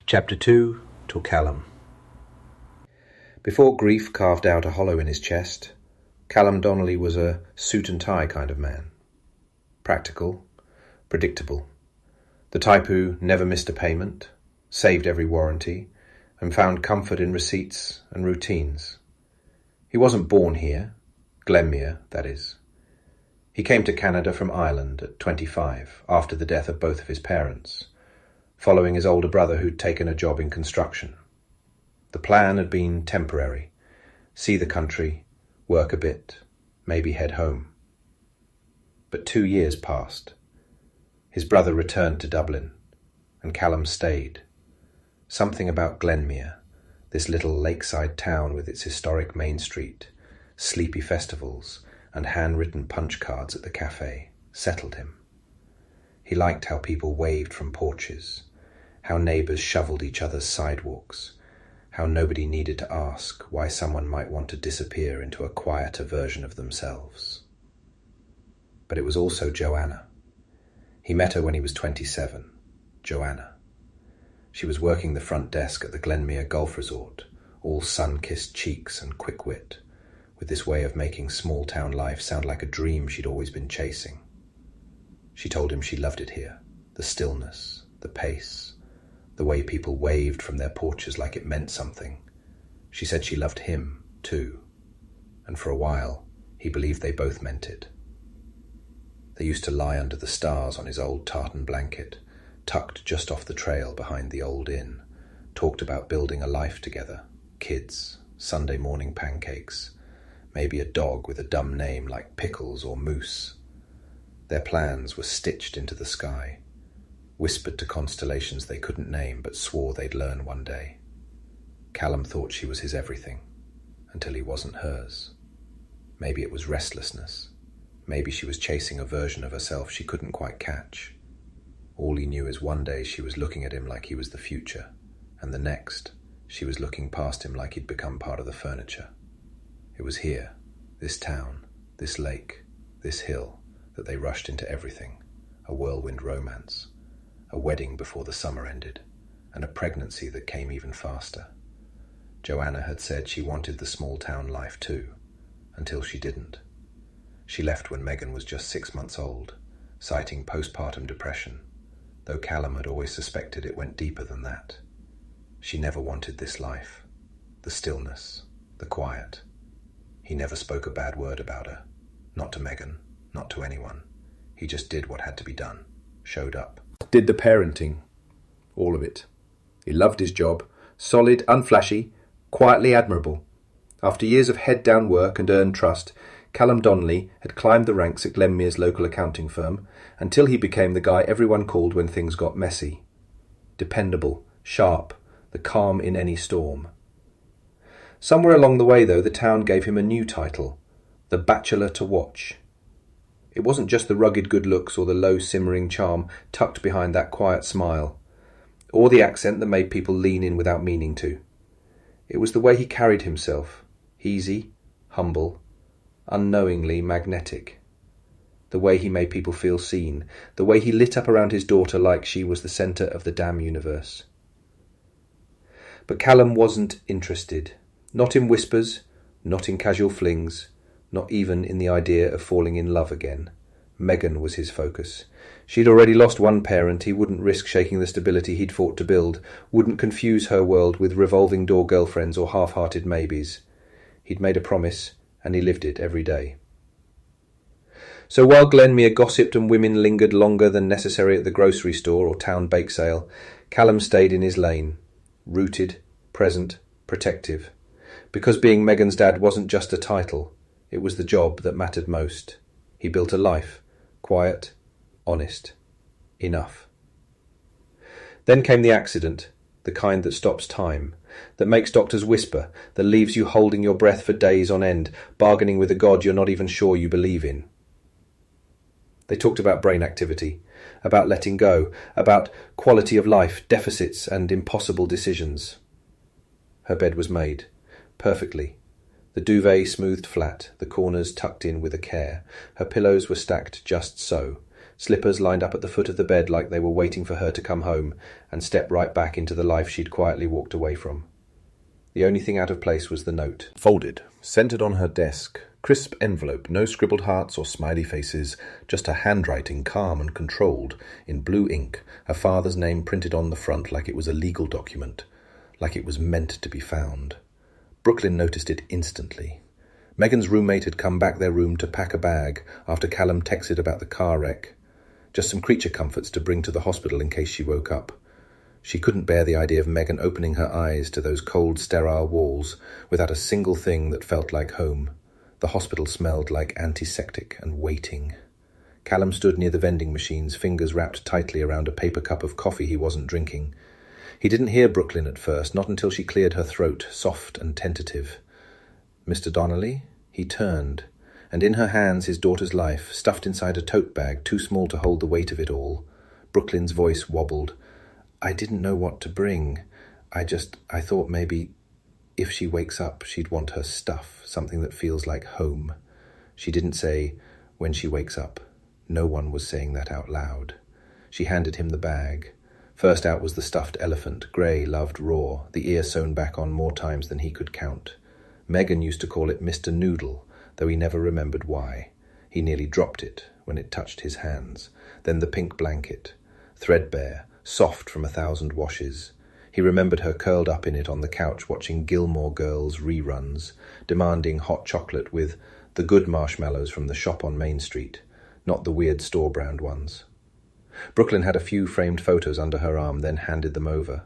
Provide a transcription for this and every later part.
Chapter 2, to Callum. Before grief carved out a hollow in his chest, Callum Donnelly was a suit-and-tie kind of man. Practical, predictable, the type who never missed a payment, saved every warranty, and found comfort in receipts and routines. He wasn't born here, Glenmuir, that is. He came to Canada from Ireland at 25, after the death of both of his parents, following his older brother who'd taken a job in construction. The plan had been temporary: see the country, work a bit, maybe head home. But 2 years passed. His brother returned to Dublin, and Callum stayed. Something about Glenmuir, this little lakeside town with its historic main street, sleepy festivals, and handwritten punch cards at the cafe, settled him. He liked how people waved from porches, how neighbours shovelled each other's sidewalks, how nobody needed to ask why someone might want to disappear into a quieter version of themselves. But it was also Joanna. He met her when he was 27, Joanna. She was working the front desk at the Glenmuir Golf Resort, all sun-kissed cheeks and quick wit, with this way of making small-town life sound like a dream she'd always been chasing. She told him she loved it here, the stillness, the pace, the way people waved from their porches like it meant something. She said she loved him, too, and for a while he believed they both meant it. They used to lie under the stars on his old tartan blanket, tucked just off the trail behind the old inn, talked about building a life together, kids, Sunday morning pancakes, maybe a dog with a dumb name like Pickles or Moose. Their plans were stitched into the sky, whispered to constellations they couldn't name but swore they'd learn one day. Callum thought she was his everything, until he wasn't hers. Maybe it was restlessness. Maybe she was chasing a version of herself she couldn't quite catch. All he knew is one day she was looking at him like he was the future, and the next, she was looking past him like he'd become part of the furniture. It was here, this town, this lake, this hill, that they rushed into everything, a whirlwind romance, a wedding before the summer ended, and a pregnancy that came even faster. Joanna had said she wanted the small-town life too, until she didn't. She left when Megan was just 6 months old, citing postpartum depression, though Callum had always suspected it went deeper than that. She never wanted this life, the stillness, the quiet. He never spoke a bad word about her, not to Megan, not to anyone. He just did what had to be done, showed up. Did the parenting, all of it. He loved his job, solid, unflashy, quietly admirable. After years of head-down work and earned trust, Callum Donnelly had climbed the ranks at Glenmuir's local accounting firm until he became the guy everyone called when things got messy. Dependable, sharp, the calm in any storm. Somewhere along the way, though, the town gave him a new title, the Bachelor to Watch. It wasn't just the rugged good looks or the low simmering charm tucked behind that quiet smile, or the accent that made people lean in without meaning to. It was the way he carried himself, easy, humble, unknowingly magnetic. The way he made people feel seen, the way he lit up around his daughter like she was the centre of the damn universe. But Callum wasn't interested, not in whispers, not in casual flings, not even in the idea of falling in love again. Megan was his focus. She'd already lost one parent. He wouldn't risk shaking the stability he'd fought to build, wouldn't confuse her world with revolving door girlfriends or half-hearted maybes. He'd made a promise, and he lived it every day. So while Glenmuir gossiped and women lingered longer than necessary at the grocery store or town bake sale, Callum stayed in his lane, rooted, present, protective. Because being Megan's dad wasn't just a title, it was the job that mattered most. He built a life, quiet, honest, enough. Then came the accident, the kind that stops time, that makes doctors whisper, that leaves you holding your breath for days on end, bargaining with a God you're not even sure you believe in. They talked about brain activity, about letting go, about quality of life, deficits and impossible decisions. Her bed was made, perfectly. The duvet smoothed flat, the corners tucked in with a care. Her pillows were stacked just so, slippers lined up at the foot of the bed like they were waiting for her to come home and step right back into the life she'd quietly walked away from. The only thing out of place was the note. Folded, centered on her desk, crisp envelope, no scribbled hearts or smiley faces, just a handwriting calm and controlled, in blue ink, her father's name printed on the front like it was a legal document, like it was meant to be found. Brooklyn noticed it instantly. Megan's roommate had come back their room to pack a bag after Callum texted about the car wreck. Just some creature comforts to bring to the hospital in case she woke up. She couldn't bear the idea of Megan opening her eyes to those cold, sterile walls without a single thing that felt like home. The hospital smelled like antiseptic and waiting. Callum stood near the vending machines, fingers wrapped tightly around a paper cup of coffee he wasn't drinking. He didn't hear Brooklyn at first, not until she cleared her throat, soft and tentative. "Mr. Donnelly?" He turned, and in her hands his daughter's life, stuffed inside a tote bag too small to hold the weight of it all. Brooklyn's voice wobbled. "I didn't know what to bring. I thought maybe if she wakes up, she'd want her stuff, something that feels like home." She didn't say, "when she wakes up." No one was saying that out loud. She handed him the bag. First out was the stuffed elephant, grey, loved raw, the ear sewn back on more times than he could count. Megan used to call it Mr. Noodle, though he never remembered why. He nearly dropped it when it touched his hands. Then the pink blanket, threadbare, soft from 1,000 washes. He remembered her curled up in it on the couch watching Gilmore Girls reruns, demanding hot chocolate with the good marshmallows from the shop on Main Street, not the weird store-brand ones. Brooklyn had a few framed photos under her arm, then handed them over.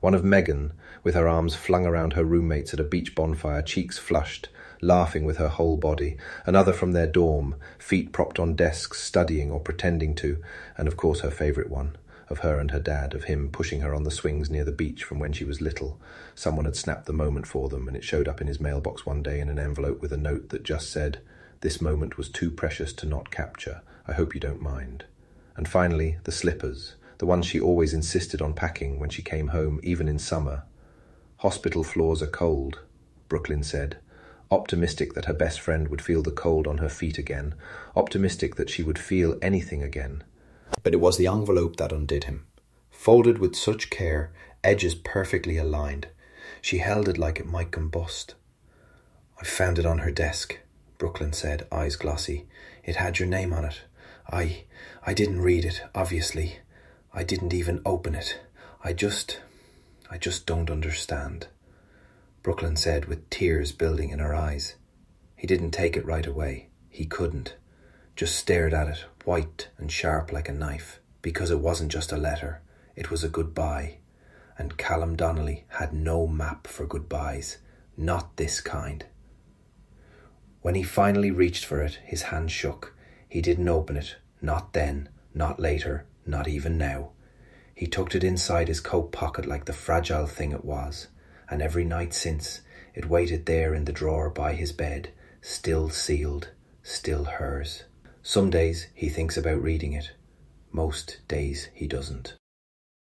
One of Megan, with her arms flung around her roommates at a beach bonfire, cheeks flushed, laughing with her whole body. Another from their dorm, feet propped on desks, studying or pretending to, and of course her favourite one, of her and her dad, of him pushing her on the swings near the beach from when she was little. Someone had snapped the moment for them, and it showed up in his mailbox one day in an envelope with a note that just said, "This moment was too precious to not capture. I hope you don't mind." And finally, the slippers, the ones she always insisted on packing when she came home, even in summer. "Hospital floors are cold," Brooklyn said, optimistic that her best friend would feel the cold on her feet again, optimistic that she would feel anything again. But it was the envelope that undid him. Folded with such care, edges perfectly aligned. She held it like it might combust. "I found it on her desk," Brooklyn said, eyes glossy. "It had your name on it. I didn't read it, obviously. I didn't even open it. I just don't understand," Brooklyn said with tears building in her eyes. He didn't take it right away. He couldn't. Just stared at it, white and sharp like a knife, because it wasn't just a letter. It was a goodbye. And Callum Donnelly had no map for goodbyes. Not this kind. When he finally reached for it, his hand shook. He didn't open it. Not then, not later, not even now. He tucked it inside his coat pocket like the fragile thing it was, and every night since, it waited there in the drawer by his bed, still sealed, still hers. Some days he thinks about reading it. Most days he doesn't.